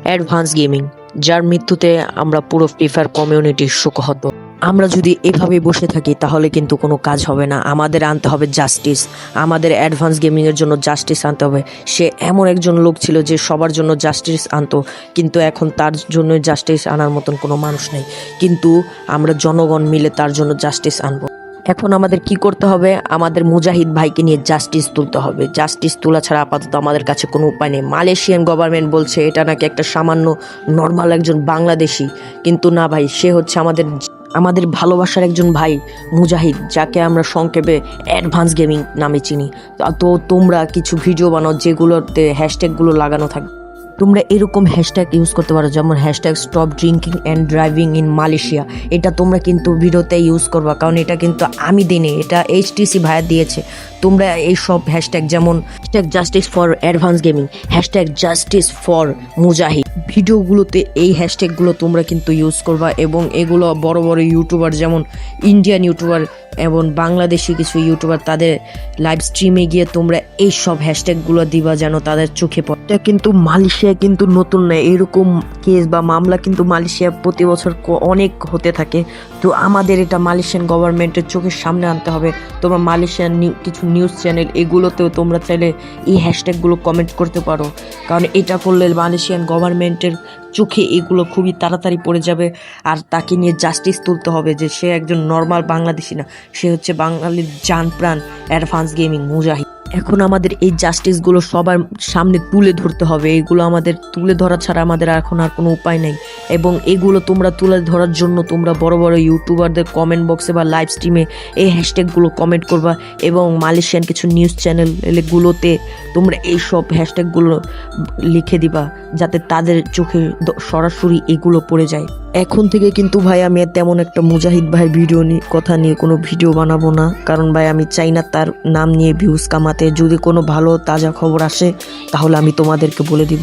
Advance gaming, যার মৃত্যুতে আমরা পুরো ফ্রি ফায়ার কমিউনিটি শোকাহত। আমরা যদি এভাবে বসে থাকি তাহলে কিন্তু কোনো কাজ হবে না। আমাদের আনতে হবে জাস্টিস। আমাদের অ্যাডভান্স গেমিংয়ের জন্য জাস্টিস আনতে হবে। সে এমন একজন লোক ছিল যে সবার জন্য জাস্টিস আনতো, কিন্তু এখন তার জন্য জাস্টিস আনার মতন কোনো মানুষ নেই। কিন্তু আমরা জনগণ মিলে তার জন্য জাস্টিস আনবো। এখন আমাদের কি করতে হবে? আমাদের মুজাহিদ ভাইকে নিয়ে জাস্টিস তুলতে হবে। জাস্টিস তোলা ছাড়া আপাতত আমাদের কাছে কোনো উপায় নেই। মালয়েশিয়ান গভর্নমেন্ট বলছে এটা নাকি একটা সামান্য নর্মাল একজন বাংলাদেশি, কিন্তু না ভাই, সে হচ্ছে আমাদের ভালোবাসার একজন ভাই মুজাহিদ, যাকে আমরা সংক্ষেপে অ্যাডভান্স গেমিং নামে চিনি। তো তোমরা কিছু ভিডিও বানাও যেগুলোতে হ্যাশট্যাগুলো লাগানো থাকবে। তোমরা এরকম হ্যাশট্যাগ ইউজ করতে পারো, যেমন hashtag stop drinking and driving in Malaysia. এটা তোমরা কিন্তু ভিডিওতে ইউজ করবা, কারণ এটা কিন্তু আমি দিইনি, এটা এইচটিসি ভাইয়া দিয়েছে। তোমরা এই সব হ্যাশট্যাগ, যেমন hashtag justice for advance gaming, hashtag justice for Mujahid, ভিডিওগুলোতে এই হ্যাশট্যাগুলো তোমরা কিন্তু ইউজ করবা। এবং এগুলো বড় বড় ইউটিউবার, যেমন ইন্ডিয়ান ইউটিউবার এবং বাংলাদেশি কিছু ইউটিউবার, তাদের লাইভ স্ট্রিমে গিয়ে তোমরা এই সব হ্যাশট্যাগুলো দিবা, যেন তাদের চোখে পড়ে। এটা কিন্তু মালয়েশিয়া কিন্তু নতুন নয়, এরকম কেস বা মামলা কিন্তু মালয়েশিয়া প্রতি বছর অনেক হতে থাকে। তো আমাদের এটা মালয়েশিয়ান গভর্নমেন্টের চোখের সামনে আনতে হবে। তোমরা মালয়েশিয়ান কিছু নিউজ চ্যানেল, এগুলোতেও তোমরা চাইলে এই হ্যাশট্যাগুলো কমেন্ট করতে পারো, কারণ এটা করলে মালয়েশিয়ান গভর্নমেন্টের চোখে এগুলো খুবই তাড়াতাড়ি পড়ে যাবে। আর তাকে নিয়ে জাস্টিস তুলতে হবে যে সে একজন নর্মাল বাংলাদেশি না, সে হচ্ছে বাঙালির জান প্রাণ অ্যাডভান্স গেমিং মুজাহিদ। এখন আমাদের এই জাস্টিসগুলো সবার সামনে তুলে ধরতে হবে। এগুলো আমাদের তুলে ধরা ছাড়া আমাদের এখন আর কোনো উপায় নেই। এবং এগুলো তোমরা তুলে ধরার জন্য তোমরা বড় বড় ইউটিউবারদের কমেন্ট বক্সে বা লাইভ স্ট্রিমে এই হ্যাশট্যাগুলো কমেন্ট করবা। এবং মালয়েশিয়ান কিছু নিউজ চ্যানেলগুলোতে তোমরা এই সব হ্যাশট্যাগুলো লিখে দিবা, যাতে তাদের চোখে সরাসরি এগুলো পড়ে যায়। এখন থেকে কিন্তু ভাই আমি তেমন একটা মুজাহিদ ভাইয়ের ভিডিও কথা নিয়ে কোনো ভিডিও বানাবো না, কারণ ভাই আমি চাই না তার নাম নিয়ে ভিউজ কামাতে। যদি কোনো ভালো তাজা খবর আসে তাহলে আমি তোমাদেরকে বলে দিব।